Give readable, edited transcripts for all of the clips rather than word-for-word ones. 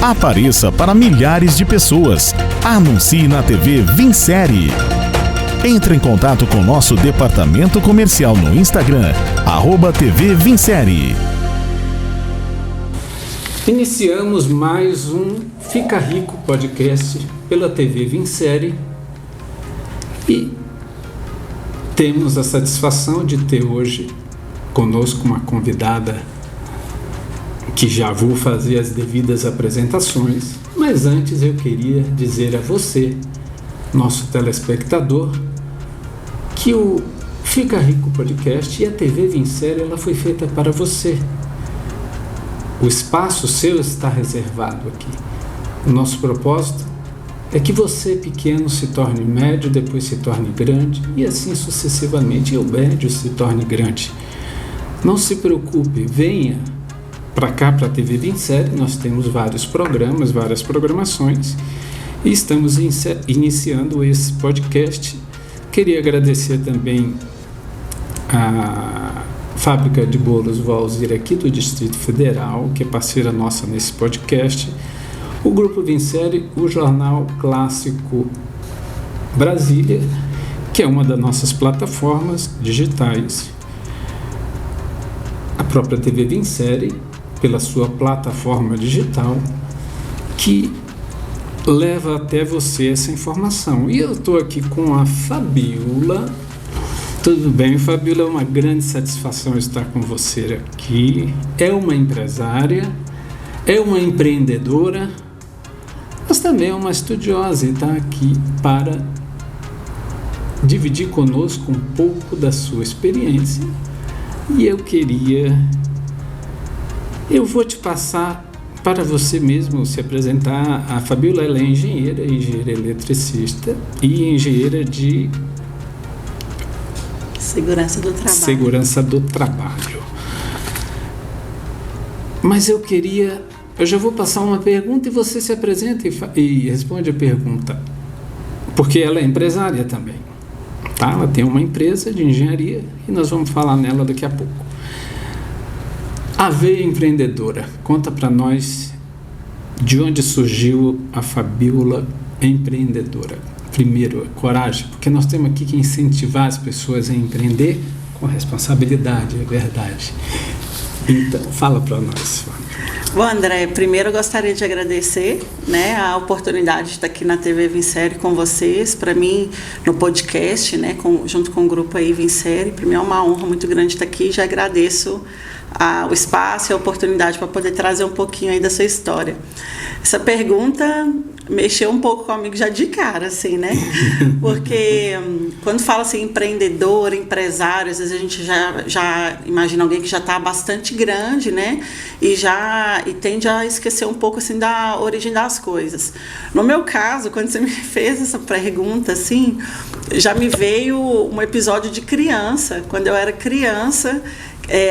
Apareça para milhares de pessoas. Anuncie na TV Vinsérie. Entre em contato com nosso departamento comercial no Instagram, @TV Vinsérie. Iniciamos mais um Fica Rico podcast pela TV Vinsérie e temos a satisfação de ter hoje conosco uma convidada que já vou fazer as devidas apresentações, mas antes eu queria dizer a você, nosso telespectador, que o Fica Rico podcast e a TV Vinsérie, ela foi feita para você. O espaço seu está reservado aqui. O nosso propósito é que você, pequeno, se torne médio, depois se torne grande e assim sucessivamente, e o médio se torne grande. Não se preocupe, venha para cá, para a TV Vinsérie. Nós temos vários programas, várias programações e estamos iniciando esse podcast. Queria agradecer também a Fábrica de Bolos Valzir aqui do Distrito Federal, que é parceira nossa nesse podcast, o Grupo Vinsérie, o Jornal Clássico Brasília, que é uma das nossas plataformas digitais, a própria TV Vinsérie, pela sua plataforma digital, que leva até você essa informação. E eu estou aqui com a Fabiola. Tudo bem, Fabiola? É uma grande satisfação estar com você aqui. É uma empresária, é uma empreendedora, mas também é uma estudiosa e está aqui para dividir conosco um pouco da sua experiência. E eu vou te passar para você mesmo se apresentar. A Fabiola, ela é engenheira eletricista e engenheira de Segurança do trabalho. Mas eu já vou passar uma pergunta e você se apresenta e responde a pergunta. Porque ela é empresária também, tá? Ela tem uma empresa de engenharia e nós vamos falar nela daqui a pouco. A veia empreendedora, conta para nós de onde surgiu a Fabiola empreendedora. Primeiro, coragem, porque nós temos aqui que incentivar as pessoas a empreender com responsabilidade, é verdade. Então, fala para nós, Fábio. Bom, André, primeiro eu gostaria de agradecer, a oportunidade de estar aqui na TV Vinsérie com vocês. Para mim, no podcast, junto com o grupo aí Vinsérie, para mim é uma honra muito grande estar aqui. Já agradeço o espaço e a oportunidade para poder trazer um pouquinho aí da sua história. Essa pergunta mexeu um pouco comigo já de cara, assim, né? Porque quando fala assim, empreendedor, empresário, às vezes a gente já imagina alguém que já está bastante grande, né? E tende a esquecer um pouco, assim, da origem das coisas. No meu caso, quando você me fez essa pergunta, assim, já me veio um episódio de criança. Quando eu era criança,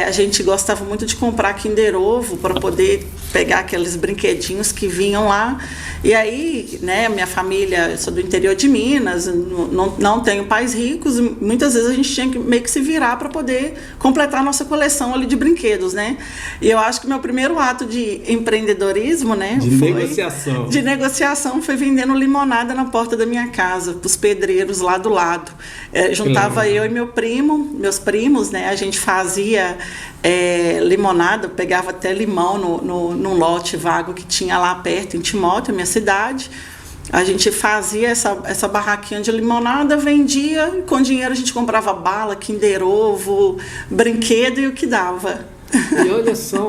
a gente gostava muito de comprar Kinder Ovo para poder pegar aqueles brinquedinhos que vinham lá. E aí, minha família, eu sou do interior de Minas, não tenho pais ricos, muitas vezes a gente tinha que meio que se virar para poder completar a nossa coleção ali de brinquedos, né? E eu acho que meu primeiro ato de empreendedorismo, de negociação, foi vendendo limonada na porta da minha casa, para os pedreiros lá do lado. Juntava eu e meus primos, a gente fazia limonada, pegava até limão num lote vago que tinha lá perto, em Timóteo, minha cidade. A gente fazia essa barraquinha de limonada, vendia, e com dinheiro a gente comprava bala, Kinder Ovo, brinquedo e o que dava. E olha só,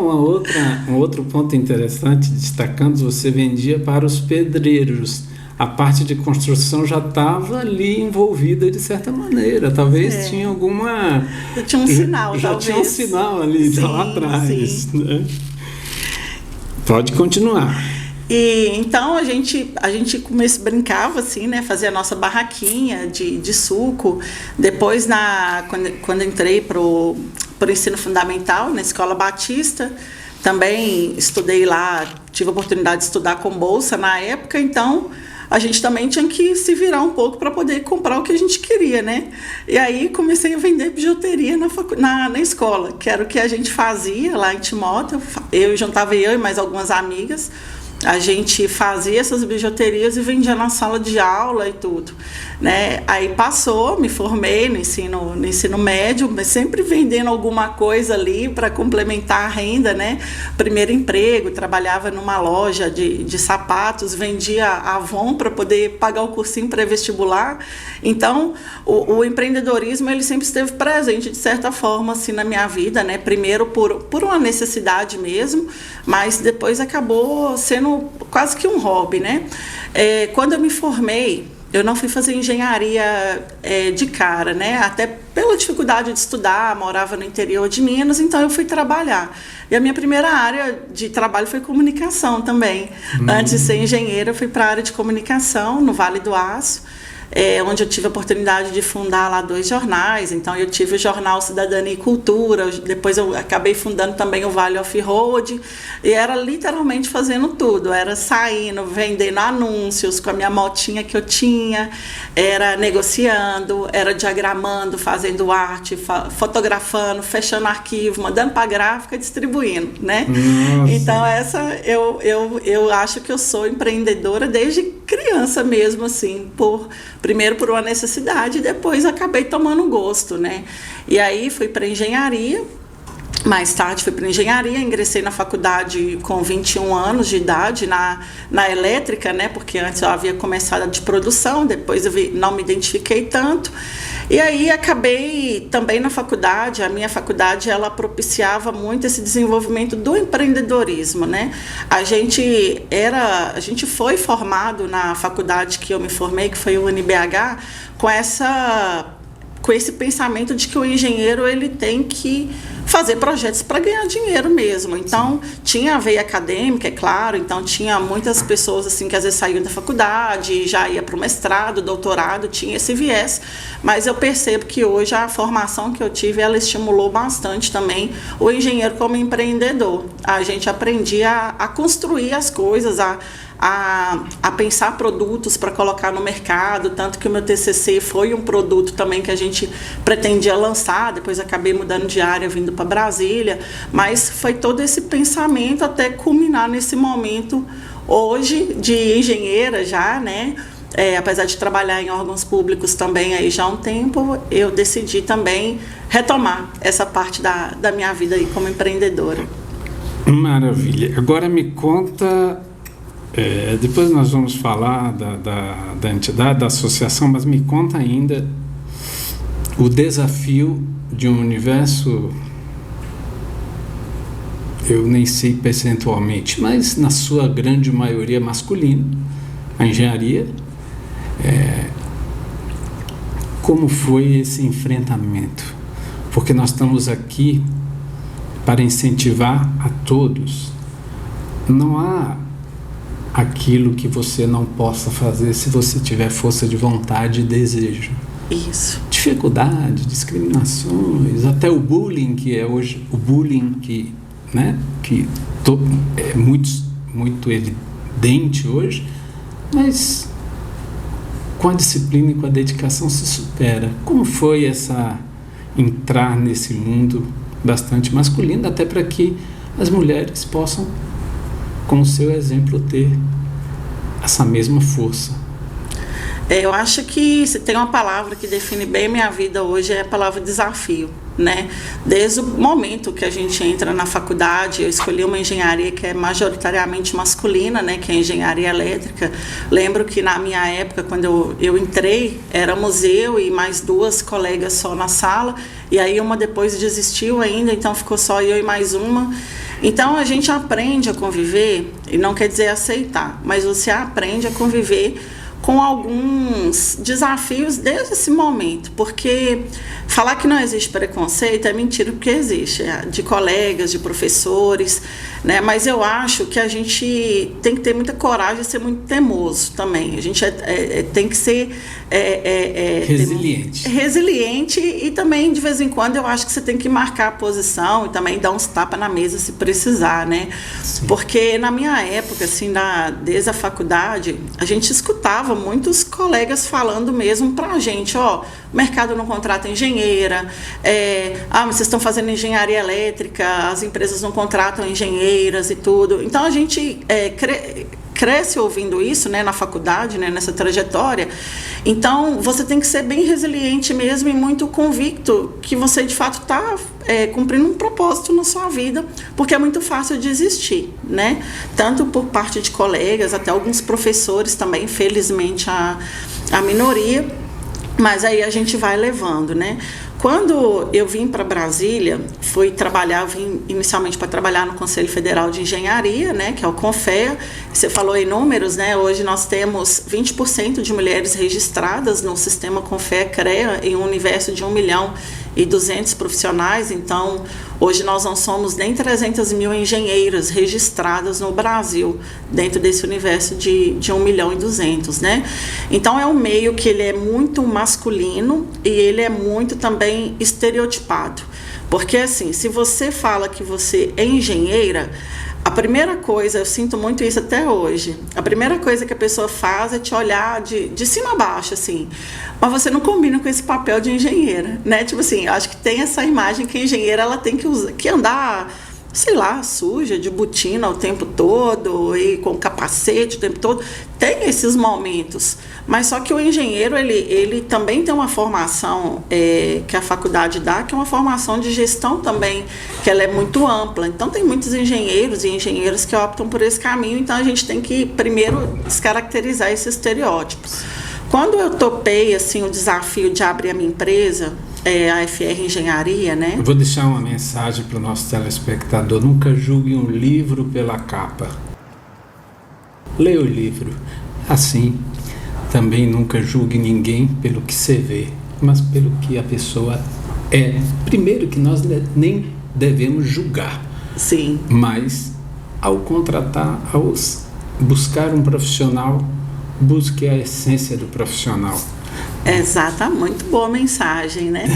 um outro ponto interessante, destacando, você vendia para os pedreiros. A parte de construção já estava ali envolvida de certa maneira. Talvez tinha alguma... Tinha um sinal, já talvez. Tinha um sinal ali, lá atrás. Né? Pode continuar. E então a gente brincava assim, fazia a nossa barraquinha de suco. Depois, quando entrei pro ensino fundamental, na Escola Batista, também estudei lá, tive a oportunidade de estudar com bolsa na época, então a gente também tinha que se virar um pouco para poder comprar o que a gente queria, né? E aí comecei a vender bijuteria na escola, que era o que a gente fazia lá em Timóteo. Juntava eu e mais algumas amigas. A gente fazia essas bijuterias e vendia na sala de aula e tudo, né? Aí me formei no ensino médio, mas sempre vendendo alguma coisa ali para complementar a renda, né? Primeiro emprego, trabalhava numa loja de sapatos, vendia Avon para poder pagar o cursinho pré-vestibular. Então, o empreendedorismo ele sempre esteve presente, de certa forma, assim, na minha vida, né? Primeiro por uma necessidade mesmo, mas depois acabou sendo quase que um hobby, né? Quando eu me formei, eu não fui fazer engenharia de cara, né? Até pela dificuldade de estudar, morava no interior de Minas, então eu fui trabalhar. E a minha primeira área de trabalho foi comunicação também. Antes de ser engenheira, eu fui para a área de comunicação, no Vale do Aço, onde eu tive a oportunidade de fundar lá 2 jornais. Então eu tive o jornal Cidadania e Cultura, depois eu acabei fundando também o Vale Off-Road, e era literalmente fazendo tudo, era saindo, vendendo anúncios com a minha motinha que eu tinha, era negociando, era diagramando, fazendo arte, fotografando, fechando arquivo, mandando para a gráfica e distribuindo, né? Nossa. Então eu acho que eu sou empreendedora desde criança mesmo, assim, primeiro por uma necessidade e depois acabei tomando gosto, né? E aí fui para engenharia, mais tarde fui para engenharia, ingressei na faculdade com 21 anos de idade, na elétrica, né? Porque antes eu havia começado de produção, depois não me identifiquei tanto. E aí acabei também na faculdade, a minha faculdade ela propiciava muito esse desenvolvimento do empreendedorismo, né? A gente foi formado na faculdade que eu me formei, que foi o UniBH, com esse pensamento de que o engenheiro ele tem que fazer projetos para ganhar dinheiro mesmo. Então, tinha a veia acadêmica, é claro, então tinha muitas pessoas assim que às vezes saíam da faculdade, já ia para o mestrado, doutorado, tinha esse viés, mas eu percebo que hoje a formação que eu tive, ela estimulou bastante também o engenheiro como empreendedor. A gente aprendia a construir as coisas, a pensar produtos para colocar no mercado, tanto que o meu TCC foi um produto também que a gente pretendia lançar, depois acabei mudando de área, vindo para Brasília, mas foi todo esse pensamento até culminar nesse momento hoje de engenheira já, né? Apesar de trabalhar em órgãos públicos também aí já há um tempo, eu decidi também retomar essa parte da minha vida aí como empreendedora. Maravilha. Agora me conta... depois nós vamos falar da entidade, da associação, mas me conta ainda o desafio de um universo, eu nem sei percentualmente, mas na sua grande maioria masculino, a engenharia. Como foi esse enfrentamento? Porque nós estamos aqui para incentivar a todos. Não há aquilo que você não possa fazer se você tiver força de vontade e desejo. Isso. Dificuldade, discriminações, até o bullying, que é hoje o bullying que é muito evidente hoje, mas com a disciplina e com a dedicação se supera. Como foi entrar nesse mundo bastante masculino, até para que as mulheres possam, com o seu exemplo, ter essa mesma força? Eu acho que se tem uma palavra que define bem minha vida hoje é a palavra desafio, né? Desde o momento que a gente entra na faculdade, eu escolhi uma engenharia que é majoritariamente masculina, né? Que é a engenharia elétrica. Lembro que na minha época, quando eu entrei, éramos eu e mais 2 colegas só na sala, e aí uma depois desistiu ainda, então ficou só eu e mais uma. Então a gente aprende a conviver, e não quer dizer aceitar, mas você aprende a conviver com alguns desafios desde esse momento, porque falar que não existe preconceito é mentira, porque existe, de colegas, de professores, né? Mas eu acho que a gente tem que ter muita coragem e ser muito teimoso também. A gente tem que ser resiliente e também, de vez em quando, eu acho que você tem que marcar a posição e também dar uns tapas na mesa se precisar, né? Sim. Porque na minha época, assim, desde a faculdade, a gente escutava escutava muitos colegas falando mesmo para a gente, ó, o mercado não contrata engenheira, mas vocês estão fazendo engenharia elétrica, as empresas não contratam engenheiras e tudo. Então a gente cresce ouvindo isso, né, na faculdade, né, nessa trajetória. Então você tem que ser bem resiliente mesmo e muito convicto que você de fato está cumprindo um propósito na sua vida, porque é muito fácil desistir, né? Tanto por parte de colegas, até alguns professores também, infelizmente a minoria, mas aí a gente vai levando, né? Quando eu vim para Brasília, vim inicialmente para trabalhar no Conselho Federal de Engenharia, né, que é o CONFEA. Você falou em números, né? Hoje nós temos 20% de mulheres registradas no sistema CONFEA-CREA em um universo de 1.200.000 profissionais. Então, hoje nós não somos nem 300 mil engenheiras registradas no Brasil, dentro desse universo de 1.200.000, né? Então, é um meio que ele é muito masculino e ele é muito também estereotipado. Porque, assim, se você fala que você é engenheira, a primeira coisa, eu sinto muito isso até hoje, a primeira coisa que a pessoa faz é te olhar de cima a baixo, assim. Mas você não combina com esse papel de engenheira, né? Tipo assim, acho que tem essa imagem que a engenheira ela tem que andar, sei lá, suja, de botina o tempo todo e com capacete o tempo todo. Tem esses momentos, mas só que o engenheiro ele também tem uma formação que a faculdade dá, que é uma formação de gestão também, que ela é muito ampla. Então tem muitos engenheiros e engenheiras que optam por esse caminho, então a gente tem que primeiro descaracterizar esses estereótipos. Quando eu topei assim, o desafio de abrir a minha empresa, a FR Engenharia, né? Eu vou deixar uma mensagem para o nosso telespectador: nunca julgue um livro pela capa. Leia o livro. Assim, também nunca julgue ninguém pelo que você vê, mas pelo que a pessoa é. Primeiro que nós nem devemos julgar. Sim. Mas, ao contratar, ao buscar um profissional, busque a essência do profissional. Exato, muito boa mensagem, né?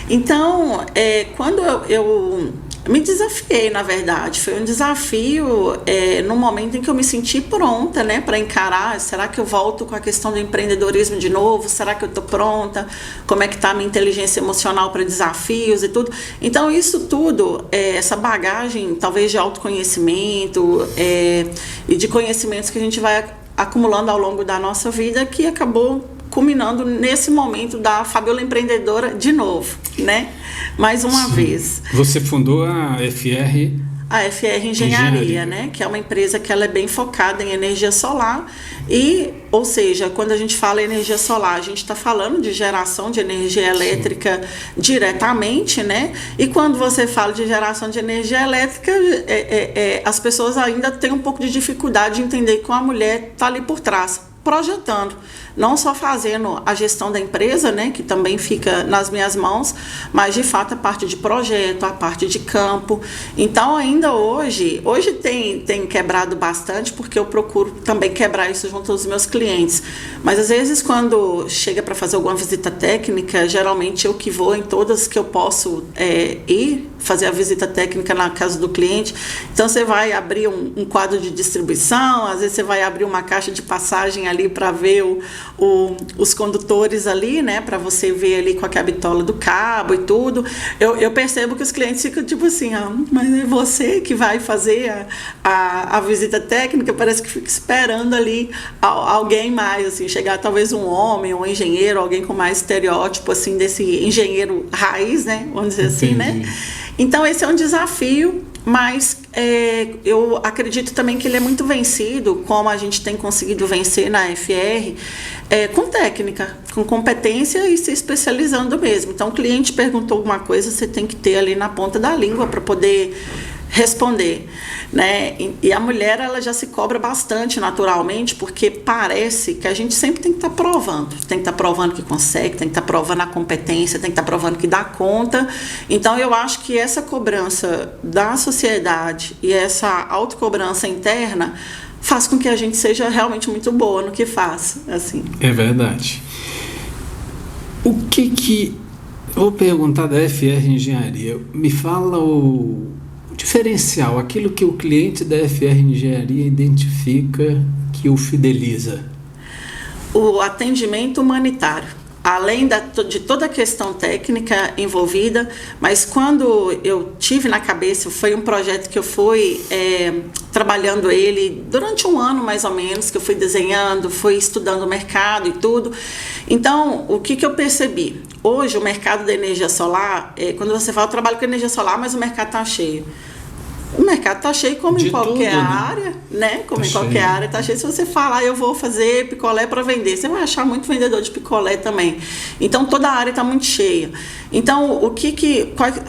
Então, quando eu me desafiei, na verdade, foi um desafio no momento em que eu me senti pronta, né, para encarar. Será que eu volto com a questão do empreendedorismo de novo? Será que eu estou pronta? Como é que está a minha inteligência emocional para desafios e tudo? Então, isso tudo, essa bagagem, talvez de autoconhecimento e de conhecimentos que a gente vai acumulando ao longo da nossa vida, que acabou culminando nesse momento da Fabiola empreendedora de novo, né? Mais uma vez. Você fundou a FR? A FR Engenharia, né? Que é uma empresa que ela é bem focada em energia solar ou seja, quando a gente fala energia solar, a gente está falando de geração de energia elétrica diretamente, né? E quando você fala de geração de energia elétrica, as pessoas ainda têm um pouco de dificuldade de entender que uma mulher está ali por trás, projetando, não só fazendo a gestão da empresa, né, que também fica nas minhas mãos, mas de fato a parte de projeto, a parte de campo. Então ainda hoje tem quebrado bastante, porque eu procuro também quebrar isso junto aos meus clientes, mas às vezes quando chega para fazer alguma visita técnica, geralmente eu que vou em todas que eu posso ir fazer a visita técnica na casa do cliente. Então você vai abrir um quadro de distribuição, às vezes você vai abrir uma caixa de passagem ali para ver os condutores ali, né, para você ver ali com a bitola do cabo e tudo. Eu percebo que os clientes ficam tipo assim, mas é você que vai fazer a visita técnica, parece que fica esperando ali alguém mais, assim, chegar talvez um homem, um engenheiro, alguém com mais estereótipo assim desse engenheiro raiz, né, vamos dizer assim, né? Então esse é um desafio, mas eu acredito também que ele é muito vencido, como a gente tem conseguido vencer na FR, com técnica, com competência e se especializando mesmo. Então o cliente perguntou alguma coisa, você tem que ter ali na ponta da língua para poder responder, né? E a mulher, ela já se cobra bastante naturalmente, porque parece que a gente sempre tem que estar provando, tem que estar provando que consegue, tem que estar provando a competência, tem que estar provando que dá conta. Então eu acho que essa cobrança da sociedade e essa autocobrança interna faz com que a gente seja realmente muito boa no que faz, assim. É verdade. Vou perguntar da FR Engenharia, me fala o diferencial, aquilo que o cliente da FR Engenharia identifica que o fideliza. o atendimento humanitário, além de toda a questão técnica envolvida, mas quando eu tive na cabeça, foi um projeto que eu fui trabalhando ele durante um ano mais ou menos, que eu fui desenhando, fui estudando o mercado e tudo. Então, o que eu percebi? Hoje, o mercado da energia solar, quando você fala, eu trabalho com energia solar, mas o mercado está cheio. O mercado está cheio como em qualquer área, né? Como em qualquer área está cheio. Se você falar, eu vou fazer picolé para vender, você vai achar muito vendedor de picolé também. Então, toda a área está muito cheia. Então,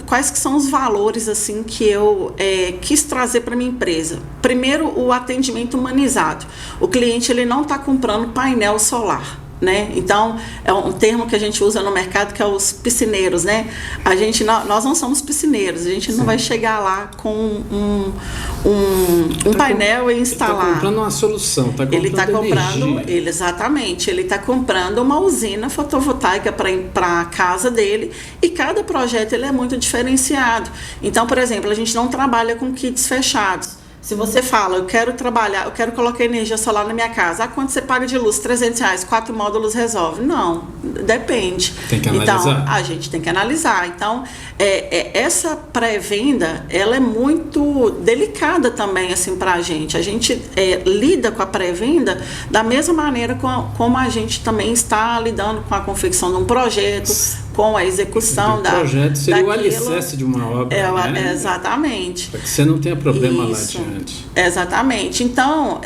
quais que são os valores assim que eu quis trazer para minha empresa? Primeiro, o atendimento humanizado. O cliente ele não está comprando painel solar. Né? Então, é um termo que a gente usa no mercado que é os piscineiros, né? Nós não somos piscineiros, a gente não vai chegar lá com um painel e instalar. Ele está comprando uma solução, está comprando energia. Exatamente, ele está comprando uma usina fotovoltaica para a casa dele, e cada projeto ele é muito diferenciado. Então, por exemplo, a gente não trabalha com kits fechados. Se você fala, eu quero colocar energia solar na minha casa, quanto você paga de luz? R$300, 4 módulos resolve? Não, depende. Tem que analisar. Então, a gente tem que analisar. Então, essa pré-venda, ela é muito delicada também, assim, para a gente. A gente lida com a pré-venda da mesma maneira como a gente também está lidando com a confecção de um projeto, com a execução da... O projeto seria o alicerce de uma obra, né? Exatamente. Para que você não tenha problema lá adiante. Exatamente. Então,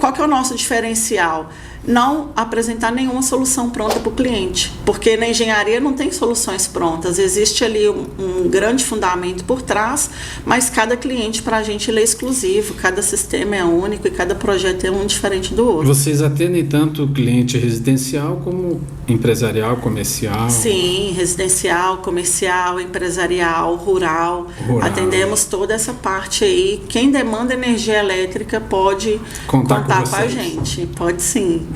qual que é o nosso diferencial? Não apresentar nenhuma solução pronta para o cliente, porque na engenharia não tem soluções prontas, existe ali um grande fundamento por trás, mas cada cliente para a gente ele é exclusivo, cada sistema é único e cada projeto é um diferente do outro. Vocês atendem tanto o cliente residencial como empresarial, comercial? Sim, residencial, comercial, empresarial, rural. Atendemos toda essa parte aí. Quem demanda energia elétrica pode contar com a gente, pode sim.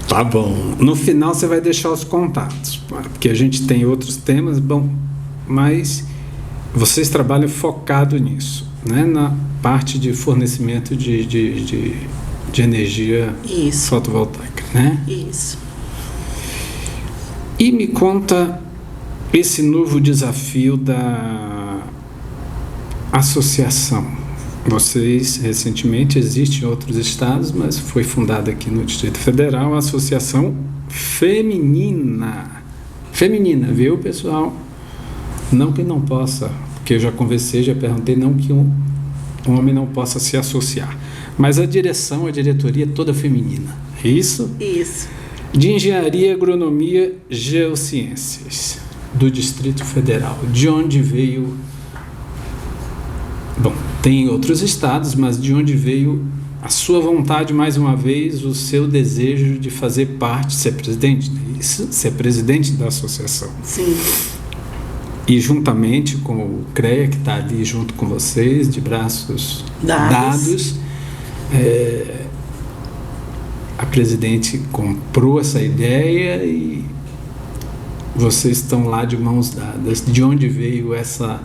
Tá bom. No final você vai deixar os contatos, porque a gente tem outros temas, mas vocês trabalham focado nisso, né? Na parte de fornecimento de energia fotovoltaica, né? Isso. E me conta esse novo desafio da associação. Vocês, recentemente, existe em outros estados, mas foi fundada aqui no Distrito Federal a Associação Feminina. Feminina, viu, pessoal? Não que não possa, porque eu já conversei, já perguntei, não que um homem não possa se associar. Mas a diretoria é toda feminina. É isso? Isso. De Engenharia, Agronomia, Geociências, do Distrito Federal. De onde veio... Bom, tem outros estados, mas de onde veio a sua vontade, mais uma vez, o seu desejo de fazer parte, ser presidente da associação? Sim. E juntamente com o CREA, que está ali junto com vocês, de braços dados, a presidente comprou essa ideia e vocês estão lá de mãos dadas. De onde veio essa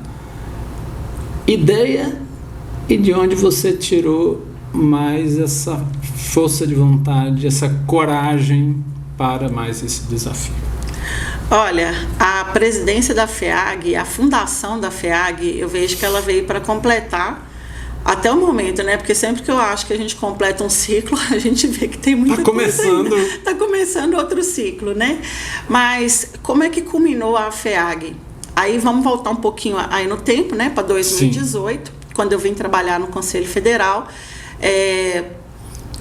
ideia e de onde você tirou mais essa força de vontade, essa coragem para mais esse desafio? Olha, a presidência da FEAG, a fundação da FEAG, eu vejo que ela veio para completar até o momento, né? Porque sempre que eu acho que a gente completa um ciclo, a gente vê que tem muita coisa ainda. Está começando outro ciclo, né? Mas como é que culminou a FEAG? Aí vamos voltar um pouquinho aí no tempo, né? Para 2018, quando eu vim trabalhar no Conselho Federal.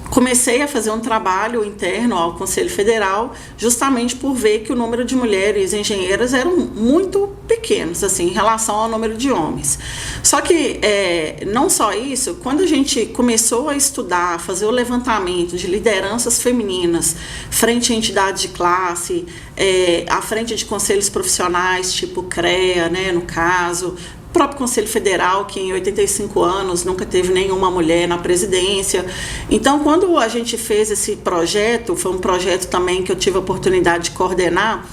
Comecei a fazer um trabalho interno ao Conselho Federal, justamente por ver que o número de mulheres engenheiras eram muito pequenos, assim, em relação ao número de homens. Só que, não só isso, quando a gente começou a estudar, fazer o levantamento de lideranças femininas frente a entidades de classe, à frente de conselhos profissionais, tipo CREA, né, no caso, o próprio Conselho Federal, que em 85 anos nunca teve nenhuma mulher na presidência. Então, quando a gente fez esse projeto, foi um projeto também que eu tive a oportunidade de coordenar,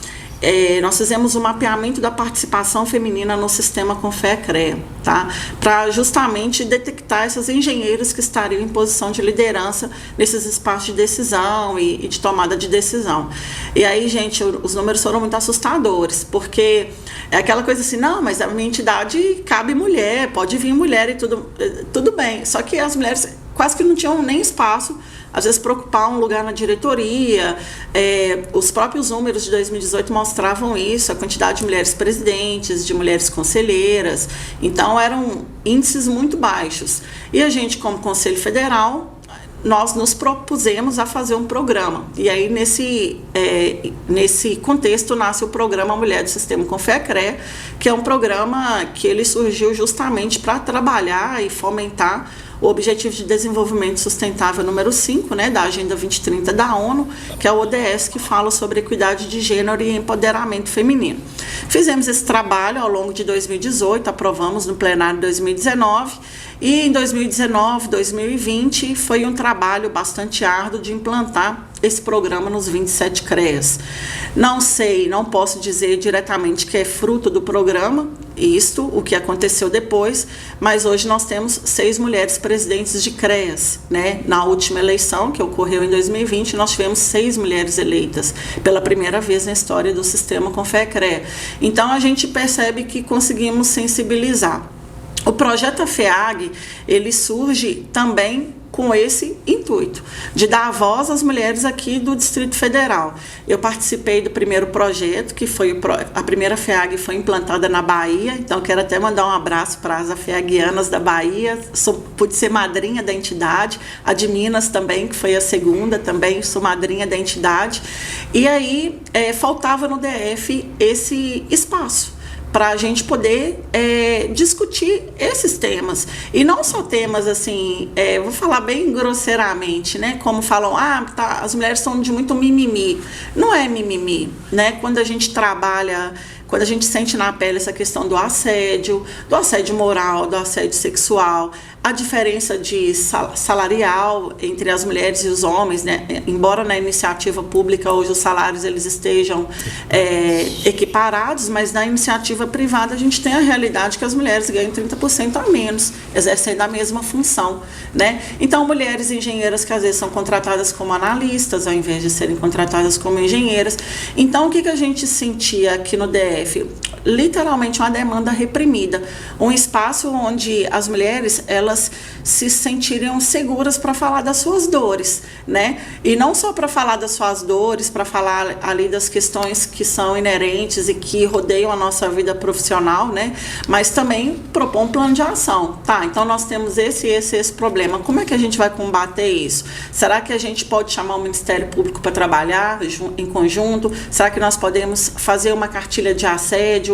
nós fizemos um mapeamento da participação feminina no sistema Confea-CREA, tá? Para justamente detectar essas engenheiras que estariam em posição de liderança nesses espaços de decisão e de tomada de decisão. E aí, gente, os números foram muito assustadores, porque é aquela coisa assim, não, mas a minha entidade cabe mulher, pode vir mulher e tudo bem. Só que as mulheres quase que não tinham nem espaço, às vezes, para ocupar um lugar na diretoria. Os próprios números de 2018 mostravam isso, a quantidade de mulheres presidentes, de mulheres conselheiras. Então, eram índices muito baixos. E a gente, como Conselho Federal, nós nos propusemos a fazer um programa. E aí, nesse contexto, nasce o programa Mulher do Sistema Confea-CREA, que é um programa que ele surgiu justamente para trabalhar e fomentar o Objetivo de Desenvolvimento Sustentável número 5, né, da Agenda 2030 da ONU, que é o ODS, que fala sobre equidade de gênero e empoderamento feminino. Fizemos esse trabalho ao longo de 2018, aprovamos no plenário de 2019, e em 2019, 2020, foi um trabalho bastante árduo de implantar esse programa nos 27 CREAs. Não posso dizer diretamente que é fruto do programa, o que aconteceu depois, mas hoje nós temos 6 mulheres presidentes de CREAs, né? Na última eleição, que ocorreu em 2020, nós tivemos 6 mulheres eleitas, pela primeira vez na história do sistema Confea-CREA. Então, a gente percebe que conseguimos sensibilizar. O projeto AFEAG, ele surge também com esse intuito, de dar voz às mulheres aqui do Distrito Federal. Eu participei do primeiro projeto, que foi a primeira FEAG foi implantada na Bahia, então quero até mandar um abraço para as afeaguianas da Bahia, pude ser madrinha da entidade, a de Minas também, que foi a segunda, também sou madrinha da entidade, e aí faltava no DF esse espaço para a gente poder discutir esses temas. E não só temas assim, vou falar bem grosseiramente, né? Como falam, as mulheres são de muito mimimi. Não é mimimi, né? Quando a gente trabalha, quando a gente sente na pele essa questão do assédio moral, do assédio sexual, a diferença de salarial entre as mulheres e os homens, né? Embora na iniciativa pública hoje os salários eles estejam equiparados, mas na iniciativa privada a gente tem a realidade que as mulheres ganham 30% a menos, exercendo a mesma função, né? Então, mulheres engenheiras que às vezes são contratadas como analistas, ao invés de serem contratadas como engenheiras. Então, o que a gente sentia aqui no DF? Literalmente uma demanda reprimida, um espaço onde as mulheres elas se sentiriam seguras para falar das suas dores, né? E não só para falar das suas dores, para falar ali das questões que são inerentes e que rodeiam a nossa vida profissional, né? Mas também propor um plano de ação. Tá, então nós temos esse problema. Como é que a gente vai combater isso? Será que a gente pode chamar o Ministério Público para trabalhar em conjunto? Será que nós podemos fazer uma cartilha de assédio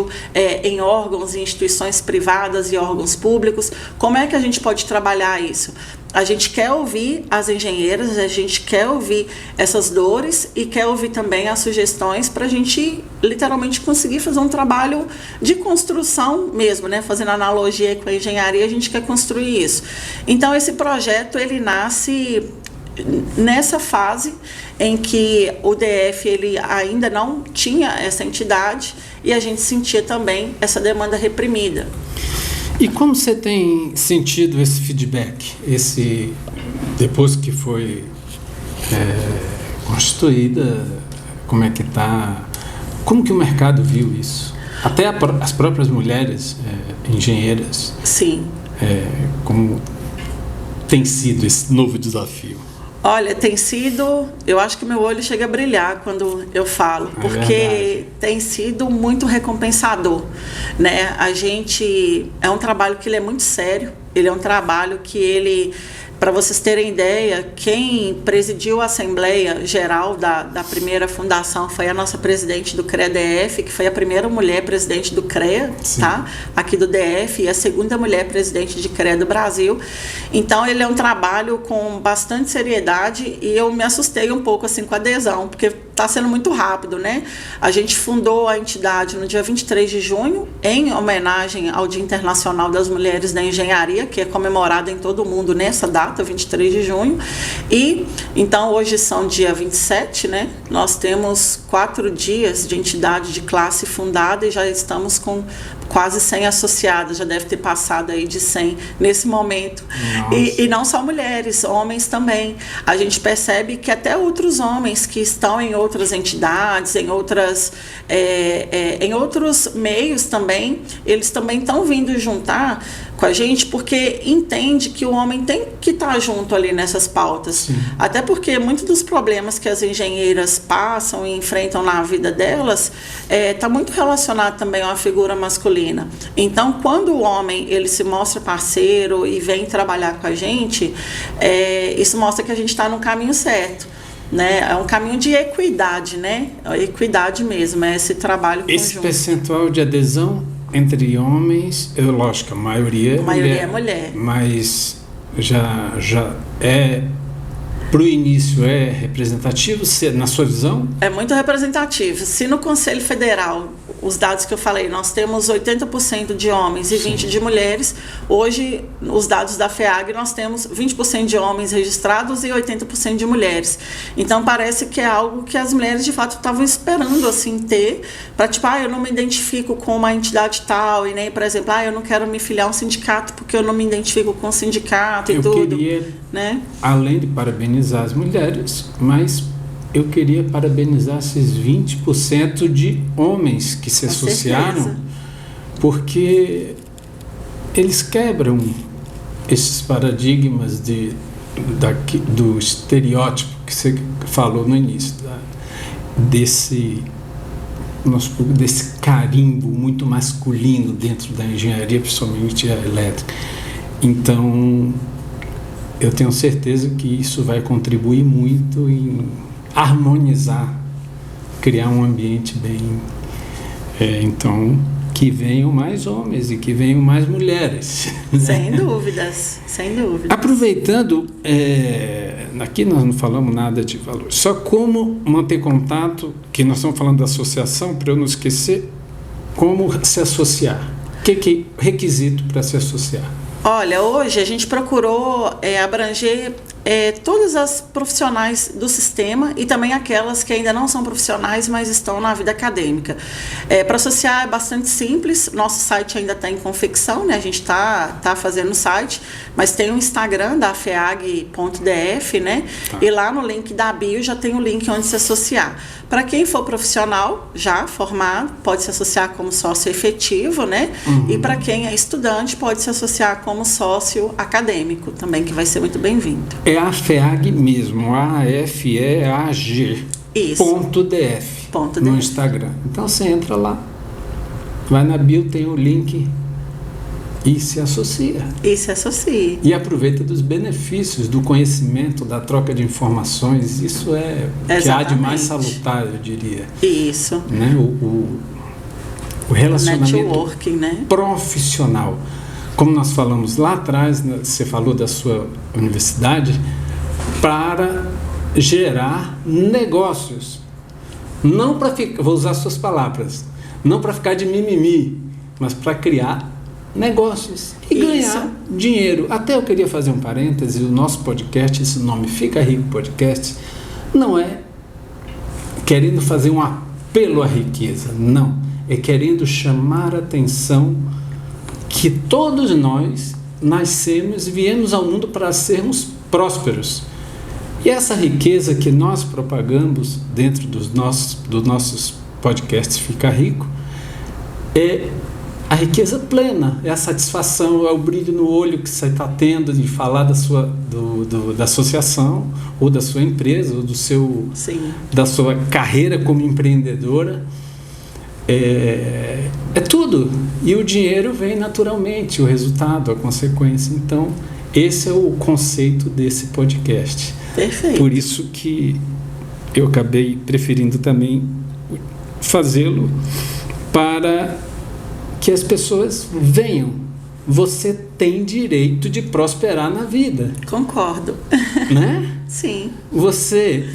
em órgãos e instituições privadas e órgãos públicos? Como é que a gente pode trabalhar isso? A gente quer ouvir as engenheiras, a gente quer ouvir essas dores e quer ouvir também as sugestões para a gente literalmente conseguir fazer um trabalho de construção mesmo, né? Fazendo analogia com a engenharia, a gente quer construir isso. Então, esse projeto, ele nasce nessa fase em que o DF ele ainda não tinha essa entidade e a gente sentia também essa demanda reprimida. E como você tem sentido esse feedback? Depois que foi constituída, como é que está? Como que o mercado viu isso? Até as próprias mulheres engenheiras. Sim. Como tem sido esse novo desafio? Olha, tem sido, eu acho que meu olho chega a brilhar quando eu falo, porque tem sido muito recompensador, né? É um trabalho que ele é muito sério, ele é um trabalho que para vocês terem ideia, quem presidiu a Assembleia Geral da primeira fundação foi a nossa presidente do CREA-DF, que foi a primeira mulher presidente do CREA, tá? Aqui do DF, e a segunda mulher presidente de CREA do Brasil. Então, ele é um trabalho com bastante seriedade e eu me assustei um pouco assim, com a adesão, porque está sendo muito rápido, né? A gente fundou a entidade no dia 23 de junho, em homenagem ao Dia Internacional das Mulheres da Engenharia, que é comemorado em todo o mundo nessa data, 23 de junho. E, então, hoje são dia 27, né? Nós temos 4 dias de entidade de classe fundada e já estamos com quase 100 associadas, já deve ter passado aí de 100 nesse momento. E não só mulheres, homens também. A gente percebe que até outros homens que estão em outras entidades, em outros meios também, eles também estão vindo juntar com a gente, porque entende que o homem tem que estar junto ali nessas pautas. Sim. Até porque muitos dos problemas que as engenheiras passam e enfrentam na vida delas está muito relacionado também a uma figura masculina. Então, quando o homem ele se mostra parceiro e vem trabalhar com a gente, isso mostra que a gente está no caminho certo. Né? É um caminho de equidade, né? Equidade mesmo, é esse trabalho conjunto. Esse percentual de adesão entre homens, lógico, a maioria é mulher, mas já é, para o início, é representativo, na sua visão? É muito representativo. Se no Conselho Federal, os dados que eu falei, nós temos 80% de homens e 20% de mulheres, hoje, os dados da FEAG, nós temos 20% de homens registrados e 80% de mulheres. Então, parece que é algo que as mulheres, de fato, estavam esperando, assim, ter, para, tipo, eu não me identifico com uma entidade tal, e nem, por exemplo, eu não quero me filiar a um sindicato porque eu não me identifico com o sindicato e tudo. Eu queria, né? Além de parabenizar as mulheres, mas eu queria parabenizar esses 20% de homens que se associaram, porque eles quebram esses paradigmas do estereótipo que você falou no início, desse carimbo muito masculino dentro da engenharia, principalmente a elétrica. Então, eu tenho certeza que isso vai contribuir muito em harmonizar, criar um ambiente bem... então, que venham mais homens e que venham mais mulheres. Sem dúvidas, sem dúvidas. Aproveitando, aqui nós não falamos nada de valor, só como manter contato, que nós estamos falando da associação, para eu não esquecer, como se associar. Que requisito para se associar? Olha, hoje a gente procurou abranger todas as profissionais do sistema e também aquelas que ainda não são profissionais, mas estão na vida acadêmica. Para associar é bastante simples, nosso site ainda está em confecção, né? A gente está fazendo o site, mas tem o Instagram da feag.df, né? Tá. E lá no link da bio já tem o link onde se associar. Para quem for profissional, já formado, pode se associar como sócio efetivo, né? Uhum. E para quem é estudante, pode se associar como sócio acadêmico também, que vai ser muito bem-vindo. É a FEAG mesmo, AFEAG. Isso. .df no Instagram. Então você entra lá, vai na bio, tem o link e se associa. E aproveita dos benefícios do conhecimento, da troca de informações. Isso é o que há de mais salutar, eu diria. Isso. Né? O relacionamento networking, né? Profissional. Como nós falamos lá atrás, você falou da sua universidade, para gerar negócios. Não para ficar, vou usar suas palavras, não para ficar de mimimi, mas para criar negócios e ganhar dinheiro. Até eu queria fazer um parêntese, o nosso podcast, esse nome Fica Rico Podcast, não é querendo fazer um apelo à riqueza, não. É querendo chamar a atenção que todos nós nascemos e viemos ao mundo para sermos prósperos. E essa riqueza que nós propagamos dentro dos nossos podcasts Fica Rico é a riqueza plena, é a satisfação, é o brilho no olho que você está tendo de falar da associação, ou da sua empresa, ou da sua carreira como empreendedora. É tudo. E o dinheiro vem naturalmente, o resultado, a consequência. Então, esse é o conceito desse podcast. Perfeito. Por isso que eu acabei preferindo também fazê-lo, para que as pessoas venham. Você tem direito de prosperar na vida. Concordo. Né? Sim. Você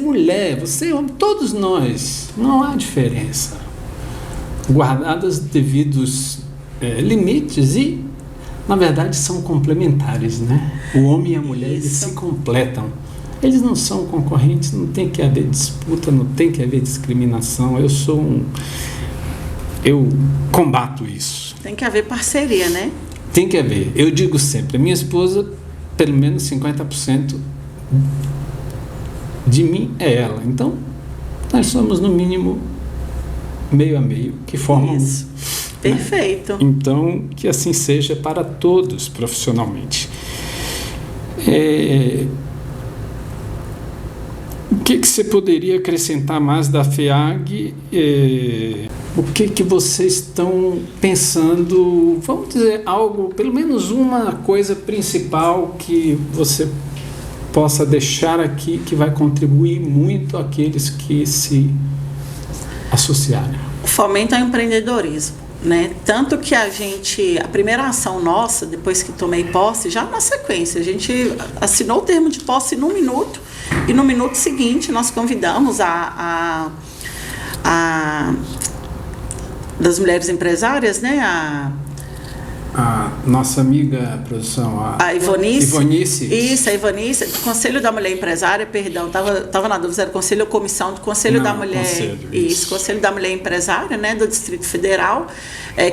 mulher, você homem, todos nós, não há diferença. Guardados devidos limites e, na verdade, são complementares, né? O homem e a mulher, eles se completam. Eles não são concorrentes, não tem que haver disputa, não tem que haver discriminação. Eu combato isso. Tem que haver parceria, né? Tem que haver. Eu digo sempre, a minha esposa, pelo menos 50% de mim é ela. Então, nós somos no mínimo meio a meio, que formam isso. Perfeito. Né? Então, que assim seja para todos profissionalmente. O que você poderia acrescentar mais da FEAG? O que vocês estão pensando? Vamos dizer algo, pelo menos uma coisa principal que você possa deixar aqui que vai contribuir muito àqueles que se associarem. Fomenta o empreendedorismo, né? Tanto que a primeira ação nossa, depois que tomei posse, já na sequência, a gente assinou o termo de posse num minuto e no minuto seguinte nós convidamos das mulheres empresárias, né? A nossa amiga, produção, a Ivonice. Isso, a Ivonice, do Conselho da Mulher Empresária, perdão, estava na dúvida, era Conselho ou Comissão do Conselho da Mulher. Conselho da Mulher Empresária, né, do Distrito Federal,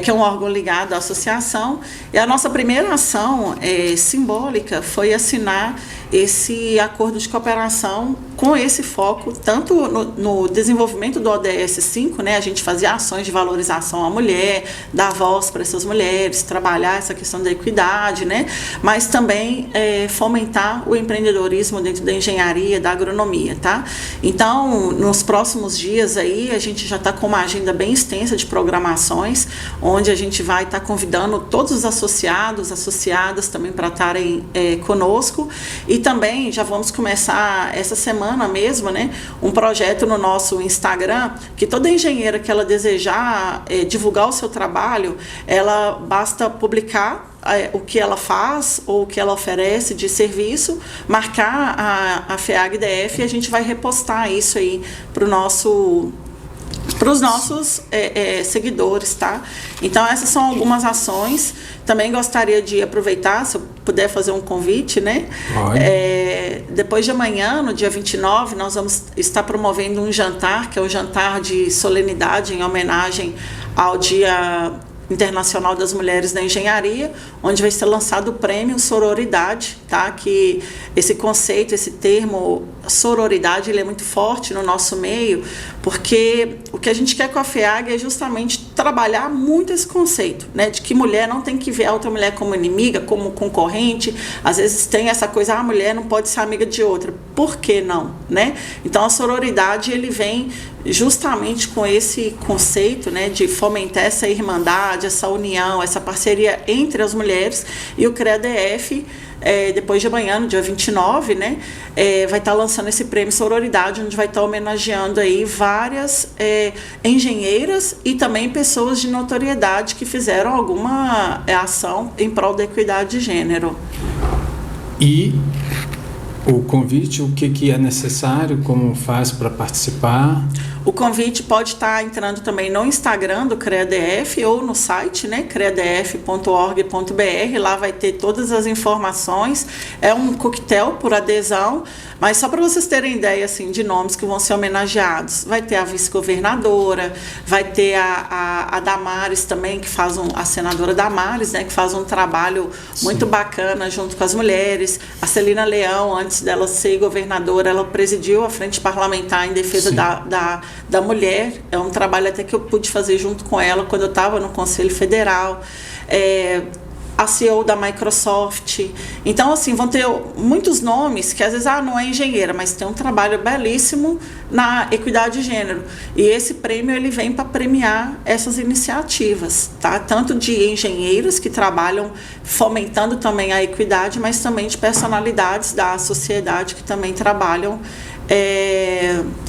que é um órgão ligado à associação. E a nossa primeira ação simbólica foi assinar esse acordo de cooperação com esse foco, tanto no desenvolvimento do ODS 5, né, a gente fazia ações de valorização à mulher, dar voz para essas mulheres, trabalhar essa questão da equidade, né, mas também fomentar o empreendedorismo dentro da engenharia, da agronomia, tá? Então, nos próximos dias aí, a gente já está com uma agenda bem extensa de programações, onde a gente vai estar convidando todos os associados, associadas também para estarem conosco. E também já vamos começar essa semana mesmo, né, um projeto no nosso Instagram, que toda engenheira que ela desejar divulgar o seu trabalho, ela basta publicar o que ela faz ou o que ela oferece de serviço, marcar a FEAG-DF e a gente vai repostar isso aí para os nossos seguidores, tá? Então, essas são algumas ações. Também gostaria de aproveitar, se eu puder fazer um convite, né? Depois de amanhã, no dia 29, nós vamos estar promovendo um jantar, que é o jantar de solenidade em homenagem ao Dia Internacional das Mulheres da Engenharia, onde vai ser lançado o prêmio Sororidade, tá? Que esse conceito, esse termo sororidade, ele é muito forte no nosso meio, porque o que a gente quer com a FEAG é justamente trabalhar muito esse conceito, né? De que mulher não tem que ver a outra mulher como inimiga, como concorrente. Às vezes tem essa coisa, a mulher não pode ser amiga de outra. Por que não, né? Então a sororidade, ele vem justamente com esse conceito, né, de fomentar essa irmandade, essa união, essa parceria entre as mulheres. E o CREA-DF, depois de amanhã, no dia 29, né, vai estar lançando esse prêmio Sororidade, onde vai estar homenageando aí várias engenheiras e também pessoas de notoriedade que fizeram alguma ação em prol da equidade de gênero. E o convite, o que é necessário, como faz para participar? O convite pode estar entrando também no Instagram do CREA-DF ou no site, né, creadf.org.br. Lá vai ter todas as informações. É um coquetel por adesão, mas só para vocês terem ideia assim, de nomes que vão ser homenageados. Vai ter a vice-governadora, vai ter a Damares também, que faz a senadora Damares, né, que faz um trabalho muito bacana junto com as mulheres. A Celina Leão, antes dela ser governadora, ela presidiu a Frente Parlamentar em defesa da mulher. É um trabalho até que eu pude fazer junto com ela quando eu estava no Conselho Federal. A CEO da Microsoft. Então, assim, vão ter muitos nomes que às vezes não é engenheira, mas tem um trabalho belíssimo na equidade de gênero. E esse prêmio, ele vem para premiar essas iniciativas, tá? Tanto de engenheiros que trabalham fomentando também a equidade, mas também de personalidades da sociedade que também trabalham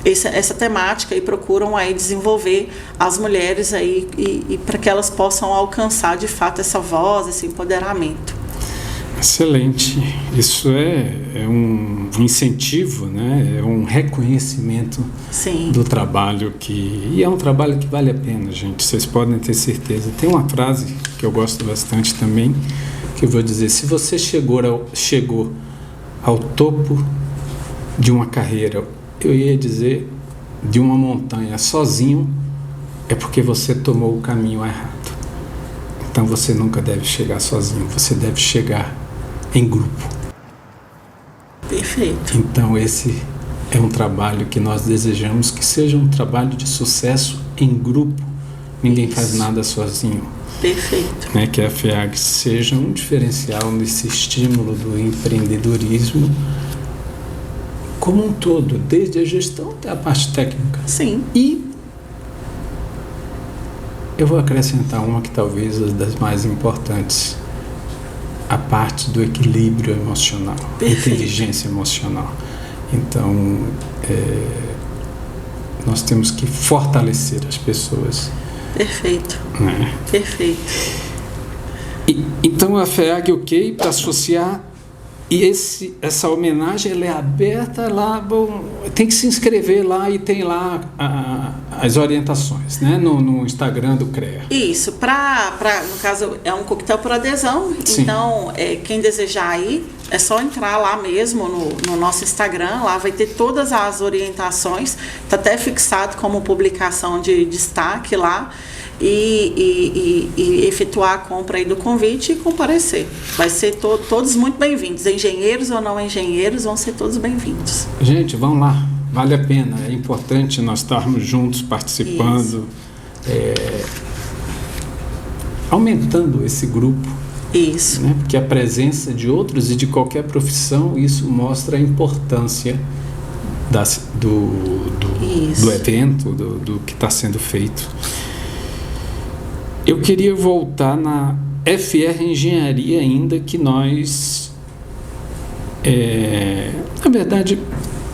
essa temática e procuram aí desenvolver as mulheres aí e para que elas possam alcançar de fato essa voz, esse empoderamento. Excelente. Isso é um incentivo, né? É um reconhecimento Sim. do trabalho e é um trabalho que vale a pena, gente. Vocês podem ter certeza. Tem uma frase que eu gosto bastante também, que eu vou dizer: se você chegou ao topo de uma carreira, eu ia dizer de uma montanha sozinho, é porque você tomou o caminho errado. Então você nunca deve chegar sozinho, você deve chegar em grupo. Perfeito. Então esse é um trabalho que nós desejamos que seja um trabalho de sucesso em grupo. Ninguém faz nada sozinho. Perfeito. Né? Que a FEAG seja um diferencial nesse estímulo do empreendedorismo como um todo, desde a gestão até a parte técnica. Sim. E eu vou acrescentar uma que talvez é das mais importantes: a parte do equilíbrio emocional, inteligência emocional. Então, nós temos que fortalecer as pessoas. Perfeito. Né? Perfeito. Então, a FEAG, ok, para associar, e essa homenagem ela é aberta lá, tem que se inscrever lá e tem lá as orientações, né? No Instagram do CREA. Isso, no caso é um coquetel por adesão. Sim. Então quem desejar ir, é só entrar lá mesmo no nosso Instagram, lá vai ter todas as orientações, está até fixado como publicação de destaque lá. E efetuar a compra aí do convite e comparecer. Vai ser todos muito bem-vindos. Engenheiros ou não engenheiros vão ser todos bem-vindos. Gente, vão lá. Vale a pena. É importante nós estarmos juntos, participando, aumentando esse grupo. Isso. Né? Porque a presença de outros e de qualquer profissão, isso mostra a importância do evento, do que está sendo feito. Eu queria voltar na FR Engenharia ainda, que nós, na verdade,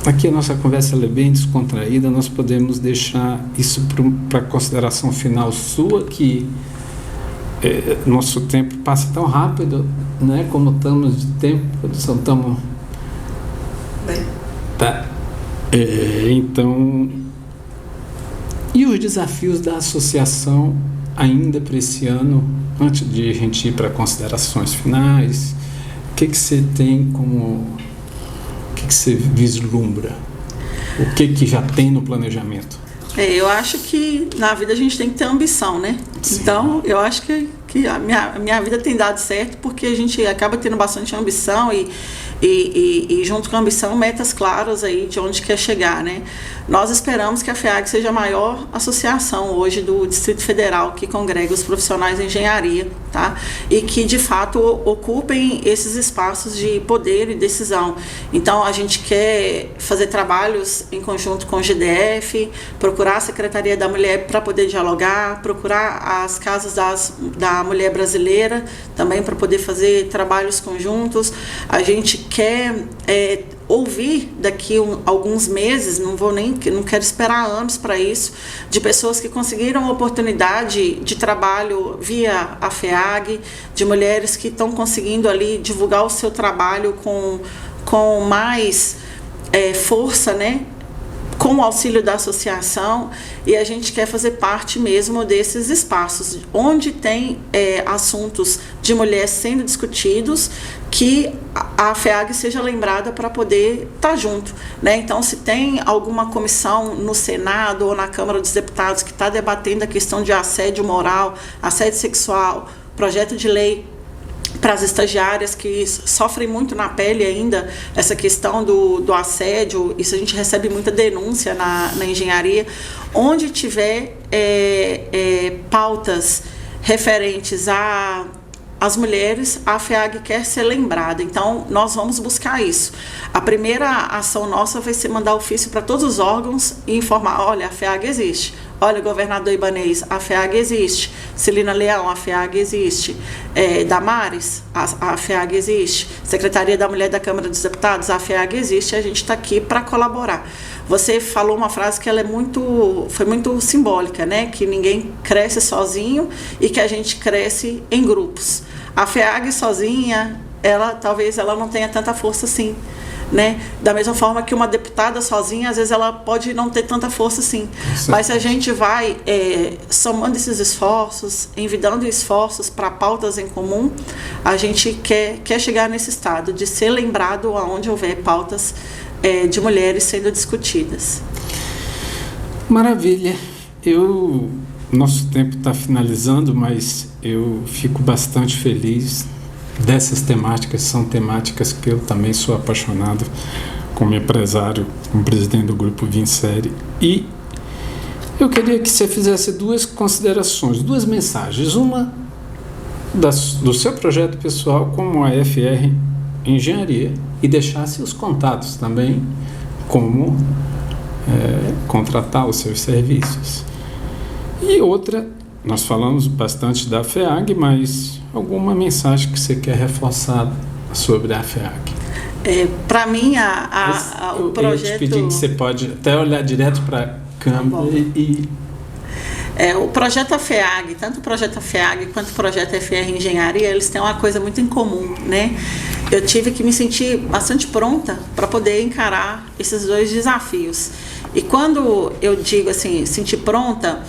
aqui a nossa conversa é bem descontraída, nós podemos deixar isso para consideração final sua, que nosso tempo passa tão rápido, né? Como estamos de tempo, estamos... Bem. Tá. Então, e os desafios da associação ainda para esse ano, antes de a gente ir para considerações finais, o que você tem como... O que você vislumbra? O que já tem no planejamento? Eu acho que na vida a gente tem que ter ambição, né? Sim. Então, eu acho que a minha vida tem dado certo porque a gente acaba tendo bastante ambição e junto com a ambição, metas claras aí de onde quer chegar, né? Nós esperamos que a FEAG seja a maior associação hoje do Distrito Federal que congrega os profissionais de engenharia, tá? E que, de fato, ocupem esses espaços de poder e decisão. Então, a gente quer fazer trabalhos em conjunto com o GDF, procurar a Secretaria da Mulher para poder dialogar, procurar as casas da mulher brasileira também para poder fazer trabalhos conjuntos. A gente quer ouvir daqui alguns meses, não quero esperar anos para isso, de pessoas que conseguiram oportunidade de trabalho via a FEAG, de mulheres que estão conseguindo ali divulgar o seu trabalho com mais força, né? Com o auxílio da associação, e a gente quer fazer parte mesmo desses espaços, onde tem assuntos de mulher sendo discutidos, que a FEAG seja lembrada para poder estar junto, né? Então, se tem alguma comissão no Senado ou na Câmara dos Deputados que está debatendo a questão de assédio moral, assédio sexual, projeto de lei para as estagiárias que sofrem muito na pele ainda essa questão do assédio, isso a gente recebe muita denúncia na engenharia, onde tiver pautas referentes às mulheres, a FEAG quer ser lembrada. Então, nós vamos buscar isso. A primeira ação nossa vai ser mandar ofício para todos os órgãos e informar: olha, a FEAG existe. Olha, governador Ibanez, a FEAG existe. Celina Leão, a FEAG existe. Damares, a FEAG existe. Secretaria da Mulher da Câmara dos Deputados, a FEAG existe. A gente está aqui para colaborar. Você falou uma frase que ela foi muito simbólica, né? Que ninguém cresce sozinho e que a gente cresce em grupos. A FEAG sozinha talvez ela não tenha tanta força assim, né? Da mesma forma que uma deputada sozinha, às vezes ela pode não ter tanta força assim. Mas se a gente vai somando esses esforços, envidando esforços para pautas em comum, a gente quer chegar nesse estado de ser lembrado aonde houver pautas de mulheres sendo discutidas. Maravilha. Nosso tempo está finalizando, mas eu fico bastante feliz dessas temáticas. São temáticas que eu também sou apaixonado como empresário, como presidente do Grupo Vincere. E eu queria que você fizesse 2 considerações, 2 mensagens. Uma do seu projeto pessoal como a FR Engenharia e deixasse os contatos também, como contratar os seus serviços. E outra, nós falamos bastante da FEAG, mas alguma mensagem que você quer reforçar sobre a FEAG? Para mim, o projeto... Eu te pedi que você pode até olhar direto para a câmera o projeto FEAG, tanto o projeto FEAG quanto o projeto FR Engenharia, eles têm uma coisa muito em comum, né? Eu tive que me sentir bastante pronta para poder encarar esses 2 desafios. E quando eu digo assim, sentir pronta,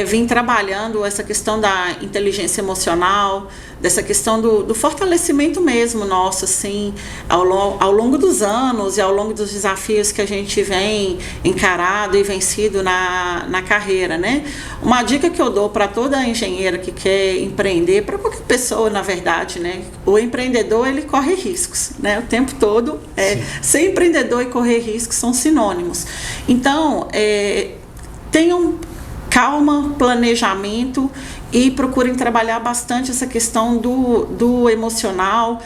vim trabalhando essa questão da inteligência emocional, dessa questão do fortalecimento mesmo nosso, assim, ao longo dos anos e ao longo dos desafios que a gente vem encarado e vencido na carreira, né? Uma dica que eu dou para toda engenheira que quer empreender, para qualquer pessoa, na verdade, né? O empreendedor, ele corre riscos, né? O tempo todo, ser empreendedor e correr riscos são sinônimos. Então, tenham calma, planejamento e procurem trabalhar bastante essa questão do emocional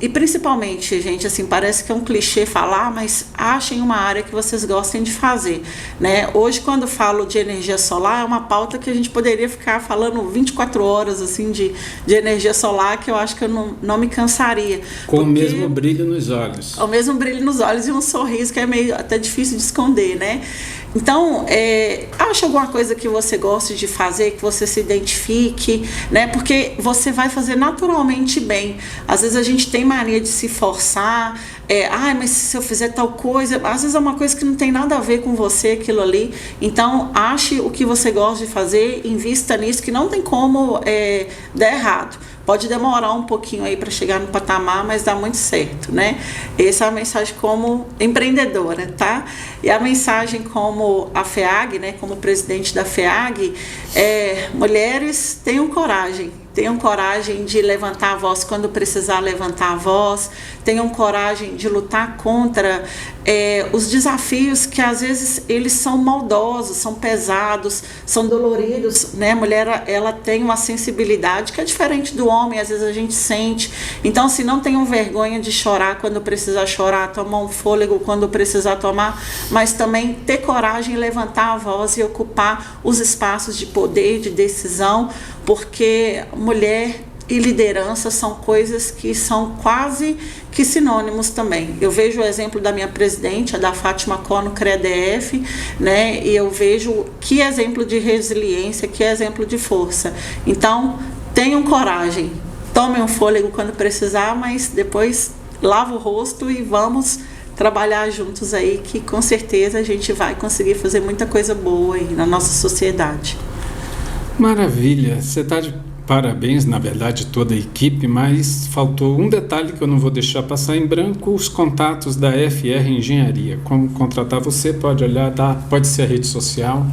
e principalmente, gente, assim, parece que é um clichê falar, mas achem uma área que vocês gostem de fazer, né? Hoje, quando falo de energia solar, é uma pauta que a gente poderia ficar falando 24 horas, assim, de energia solar, que eu acho que eu não me cansaria. Com o mesmo brilho nos olhos. O mesmo brilho nos olhos e um sorriso que é meio até difícil de esconder, né? Então, acha alguma coisa que você goste de fazer, que você se identifique, né? Porque você vai fazer naturalmente bem. Às vezes a gente tem mania de se forçar, mas se eu fizer tal coisa, às vezes é uma coisa que não tem nada a ver com você, aquilo ali. Então, ache o que você gosta de fazer, invista nisso, que não tem como dar errado. Pode demorar um pouquinho aí para chegar no patamar, mas dá muito certo, né? Essa é a mensagem como empreendedora, tá? E a mensagem como a FEAG, né? Como presidente da FEAG, mulheres, tenham coragem de levantar a voz quando precisar levantar a voz, tenham coragem de lutar contra os desafios que às vezes eles são maldosos, são pesados, são doloridos, né? A mulher, ela tem uma sensibilidade que é diferente do homem, às vezes a gente sente. Então, se não tenham vergonha de chorar quando precisar chorar, tomar um fôlego quando precisar tomar, mas também ter coragem de levantar a voz e ocupar os espaços de poder, de decisão, porque mulher e liderança são coisas que são quase que sinônimos também. Eu vejo o exemplo da minha presidente, a da Fátima Có, no CREDF, né? E eu vejo que exemplo de resiliência, que exemplo de força. Então, tenham coragem, tomem um fôlego quando precisar, mas depois lava o rosto e vamos trabalhar juntos aí, que com certeza a gente vai conseguir fazer muita coisa boa aí na nossa sociedade. Maravilha, você está de parabéns, na verdade, toda a equipe, mas faltou um detalhe que eu não vou deixar passar em branco: os contatos da FR Engenharia. Como contratar você, pode olhar, pode ser a rede social,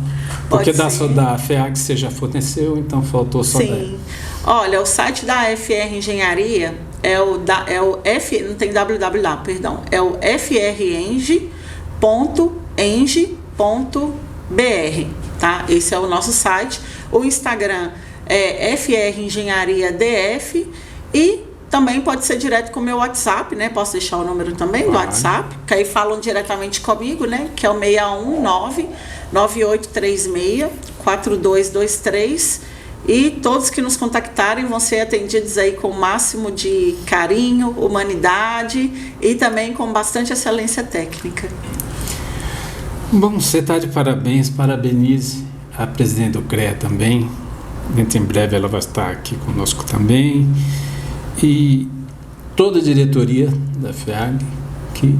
porque da FEAG você já forneceu, então faltou só Sim. Olha, o site da FR Engenharia não tem www, perdão, é o freng.eng.br, tá? Esse é o nosso site. O Instagram é FR Engenharia DF e também pode ser direto com o meu WhatsApp, né? Posso deixar o número também do WhatsApp, que aí falam diretamente comigo, né? Que é o 619-9836-4223. E todos que nos contactarem vão ser atendidos aí com o máximo de carinho, humanidade e também com bastante excelência técnica. Bom, você está de parabéns, parabenize a presidente do CREA também. Dentro em breve ela vai estar aqui conosco também. E toda a diretoria da FEAG que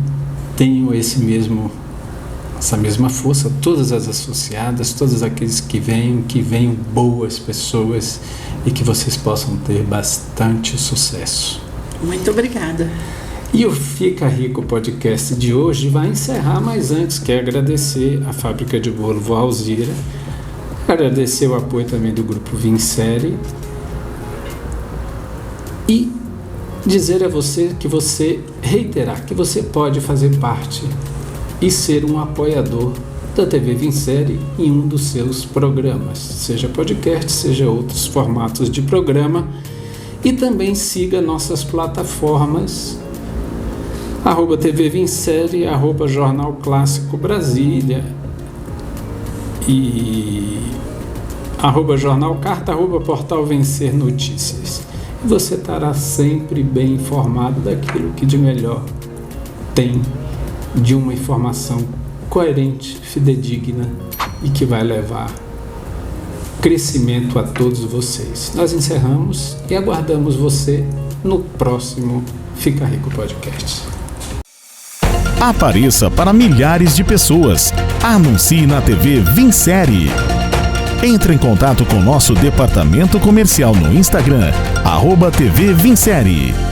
tenham essa mesma força, todas as associadas, todos aqueles que venham boas pessoas e que vocês possam ter bastante sucesso. Muito obrigada. E o Fica Rico Podcast de hoje vai encerrar, mas antes quero agradecer a Fábrica de Bolo Vó Alzira, agradecer o apoio também do Grupo Vincere e dizer a você reiterar que você pode fazer parte e ser um apoiador da TV Vincere em um dos seus programas, seja podcast, seja outros formatos de programa, e também siga nossas plataformas @TV Vincere, @Jornal Clássico Brasília e @Jornal Carta, @Portal Vencer Notícias. E você estará sempre bem informado daquilo que de melhor tem, de uma informação coerente, fidedigna e que vai levar crescimento a todos vocês. Nós encerramos e aguardamos você no próximo Fica Rico Podcast. Apareça para milhares de pessoas. Anuncie na TV Vincere. Entre em contato com nosso departamento comercial no Instagram, @TV Vincere.